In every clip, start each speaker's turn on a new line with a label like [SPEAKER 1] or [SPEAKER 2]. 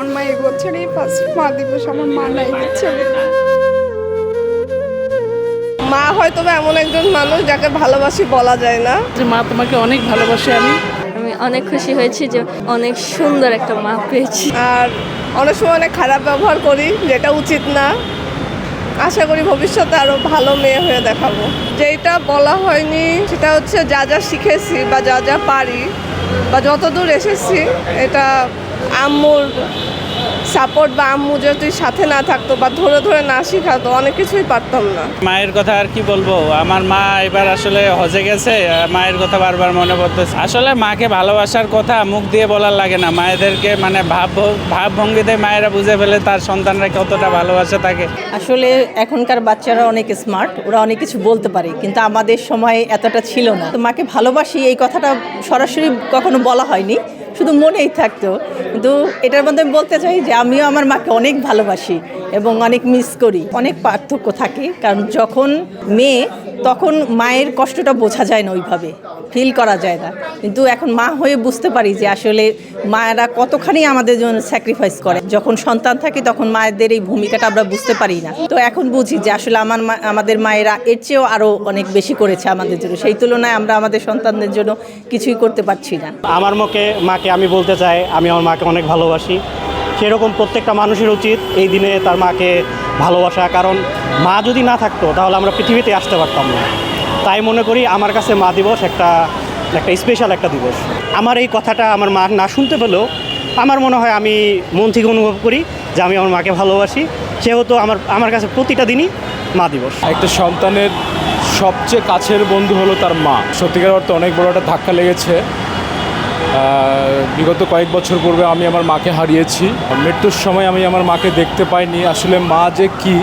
[SPEAKER 1] আমার মা এই বছরই ফার্স্ট মা দিবস আমার মা নাই দিচ্ছে।
[SPEAKER 2] মা হয়তো এমন একজন মানুষ যাকে ভালোবাসি বলা যায় না।
[SPEAKER 3] যে মা তোমাকে অনেক ভালোবাসে। আমি
[SPEAKER 4] অনেক খুশি হয়েছি যে অনেক সুন্দর একটা মা পেয়েছি।
[SPEAKER 2] আর অনেক সময় অনেক খারাপ ব্যবহার করি, যেটা উচিত না। আশা করি ভবিষ্যতে আরো ভালো মেয়ে হয়ে দেখাবো। যেটা বলা হয়নি সেটা হচ্ছে যা যা শিখেছি বা যা যা পারি বা যতদূর এসেছি, এটা আম্মুর সাপোর্ট বা আম্মু যদি সাথে না থাকতো বা ধরে ধরে না শিখাতো, অনেক কিছুই পারতাম না।
[SPEAKER 5] মায়ের কথা আর কি বলবো, আমার মা এবার আসলে হজে গেছে, মায়ের কথা বারবার মনে পড়তেছে। আসলে মাকে ভালোবাসার কথা মুখ দিয়ে বলার লাগে না, মায়েদেরকে মানে ভাবভঙ্গিতে মায়েরা বুঝে ফেলে তার সন্তানরা কতটা ভালোবাসে তাকে।
[SPEAKER 6] আসলে এখনকার বাচ্চারা অনেক স্মার্ট, ওরা অনেক কিছু বলতে পারে, কিন্তু আমাদের সময় এতটা ছিল না। তো মাকে ভালোবাসি এই কথাটা সরাসরি কখনো বলা হয়নি, শুধু মনেই থাকতো। কিন্তু এটার মধ্যে আমি বলতে চাই যে আমিও আমার মাকে অনেক ভালোবাসি এবং অনেক মিস করি। অনেক পার্থক্য থাকে, কারণ যখন মেয়ে তখন মায়ের কষ্টটা বোঝা যায় না, ওইভাবে ফিল করা যায় না। কিন্তু এখন মা হয়ে বুঝতে পারি যে আসলে মায়েরা কতখানি আমাদের জন্য স্যাক্রিফাইস করে। যখন সন্তান থাকে তখন মায়েদের এই ভূমিকাটা আমরা বুঝতে পারি না। তো এখন বুঝি যে আসলে আমাদের মায়েরা এর চেয়েও আরও অনেক বেশি করেছে আমাদের জন্য। সেই তুলনায় আমরা আমাদের সন্তানদের জন্য কিছুই করতে পারছি না।
[SPEAKER 7] আমার মাকে আমি বলতে চাই আমি আমার মাকে অনেক ভালোবাসি। সেরকম প্রত্যেকটা মানুষের উচিত এই দিনে তার মাকে ভালোবাসা, কারণ মা যদি না থাকতো তাহলে আমরা পৃথিবীতে আসতে পারতাম না। তাই মনে করি আমার কাছে মা দিবস একটা স্পেশাল একটা দিবস। আমার এই কথাটা আমার মা না শুনতে পেলেও আমার মনে হয় আমি মন থেকে অনুভব করি যে আমি আমার মাকে ভালোবাসি। সেহেতু আমার কাছে প্রতিটা দিনই মা দিবস।
[SPEAKER 8] একটা সন্তানের সবচেয়ে কাছের বন্ধু হলো তার মা। সত্যিকার অর্থে অনেক বড় একটা ধাক্কা লেগেছে। বিগত কয়েক বছর পূর্বে আমি আমার মাকে হারিয়েছি। মৃত্যুর সময় আমি আমার মাকে দেখতে পাইনি। আসলে মা যে কি,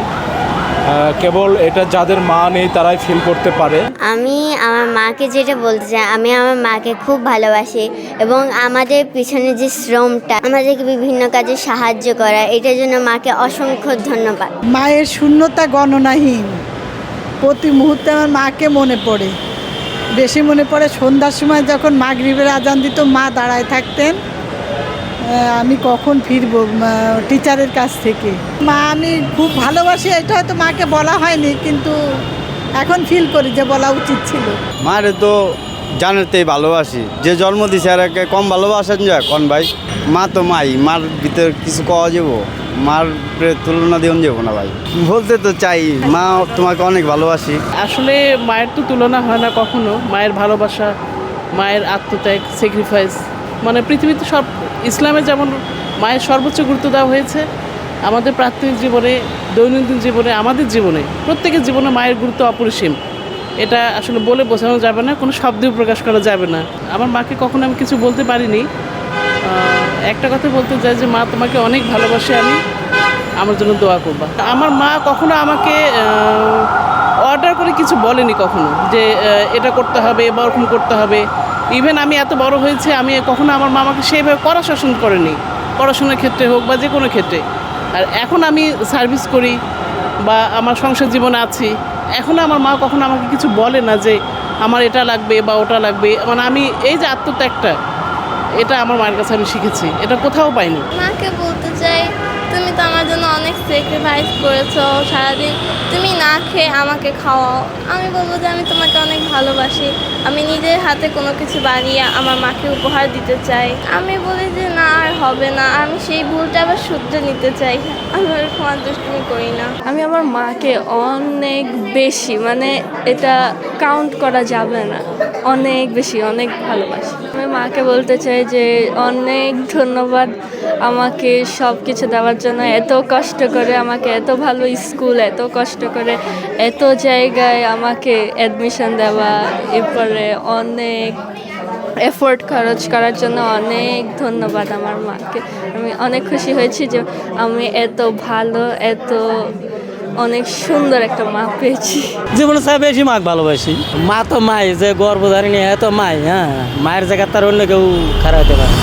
[SPEAKER 8] কেবল এটা যাদের মা নেই তারাই ফিল করতে পারে।
[SPEAKER 9] আমি আমার মাকে যেটা বলতে চাই, আমি আমার মাকে খুব ভালোবাসি এবং আমাদের পিছনে যে শ্রমটা, আমাদেরকে বিভিন্ন কাজে সাহায্য করা, এটার জন্য মাকে অসংখ্য ধন্যবাদ।
[SPEAKER 10] মায়ের শূন্যতা গণনাহীন। প্রতি মুহূর্তে আমার মাকে মনে পড়ে, বেশি মনে পড়ে সন্ধ্যার সময় যখন মাগরিবের আজান দিত, মা দাঁড়ায় থাকতেন আমি কখন ফিরবো টিচারের কাছ থেকে। মা আমি খুব ভালোবাসি, এটা হয়তো মাকে বলা হয়নি, কিন্তু এখন ফিল করি যে বলা উচিত ছিল।
[SPEAKER 11] মারে তো জানাতেই ভালোবাসি, যে জন্ম দিছে আর কম ভালোবাসেন যা কন ভাই। মা তো মাই, মার ভিতরে কিছু কওয়া যাবো, মার তুলনা দিন যাবো না ভাই। বলতে তো চাই মা তোমাকে অনেক ভালোবাসি।
[SPEAKER 3] আসলে মায়ের তো তুলনা হয় না কখনো। মায়ের ভালোবাসা, মায়ের আত্মত্যাগ, স্যাক্রিফাইস, মানে পৃথিবীতে সব, ইসলামে যেমন মায়ের সর্বোচ্চ গুরুত্ব দেওয়া হয়েছে, আমাদের প্রাত্যহিক জীবনে, দৈনন্দিন জীবনে, আমাদের জীবনে, প্রত্যেকের জীবনে মায়ের গুরুত্ব অপরিসীম। এটা আসলে বলে বোঝানো যাবে না, কোনো শব্দেও প্রকাশ করা যাবে না। আমার মাকে কখনো আমি কিছু বলতে পারিনি। একটা কথা বলতে চাই যে মা তোমাকে অনেক ভালোবাসে, আমি আমার জন্য দোয়া করবা। আমার মা কখনো আমাকে অর্ডার করে কিছু বলেনি কখনো, যে এটা করতে হবে বা ওরকম করতে হবে। ইভেন আমি এত বড় হয়েছে, আমি কখনো আমার মা আমাকে সেইভাবে কড়া শাসন করেনি, পড়াশোনার ক্ষেত্রে হোক বা যে কোনো ক্ষেত্রে। আর এখন আমি সার্ভিস করি বা আমার সংসার জীবনে আছি, এখনও আমার মা কখনো আমাকে কিছু বলে না যে আমার এটা লাগবে বা ওটা লাগবে। মানে আমি এই যে আত্মত্যাগটা, এটা আমার মায়ের কাছে আমি শিখেছি, এটা কোথাও পাইনি।
[SPEAKER 4] মাকে বলতে চাই, তুমি তো আমার জন্য অনেক স্যাক্রিফাইস করেছো, সারাদিন তুমি না খেয়ে আমাকে খাওয়াও। আমি বলবো যে আমি তোমাকে অনেক ভালোবাসি। আমি নিজের হাতে কোনো কিছু বানিয়ে আমার মাকে উপহার দিতে চাই। আমি বলি যে না আর হবে না, আমি সেই ভুলটা আবার শুধরে নিতে চাই। আমি ওরকম আর দুষ্টুমি করি না।
[SPEAKER 9] আমি আমার মাকে অনেক বেশি, মানে এটা কাউন্ট করা যাবে না, অনেক বেশি, অনেক ভালোবাসি। আমি মাকে বলতে চাই যে অনেক ধন্যবাদ আমাকে সব কিছু দেওয়ার জন্য। এত কষ্ট করে আমাকে, এত ভালো স্কুল, এত কষ্ট করে এত জায়গায় আমাকে অ্যাডমিশন দেওয়া, এরপরে অনেক এফোর্ট খরচ করার জন্য অনেক ধন্যবাদ আমার মাকে। আমি অনেক খুশি হয়েছি যে আমি এত ভালো, এত অনেক সুন্দর একটা মা পেয়েছি।
[SPEAKER 6] জীবনে চাই বেশি মাকে ভালোবাসি। মা তো মাই, যে গর্ভধারিণী এত মাই। হ্যাঁ, মায়ের জায়গায় তার অন্য কেউ খারাপ হতে পারে।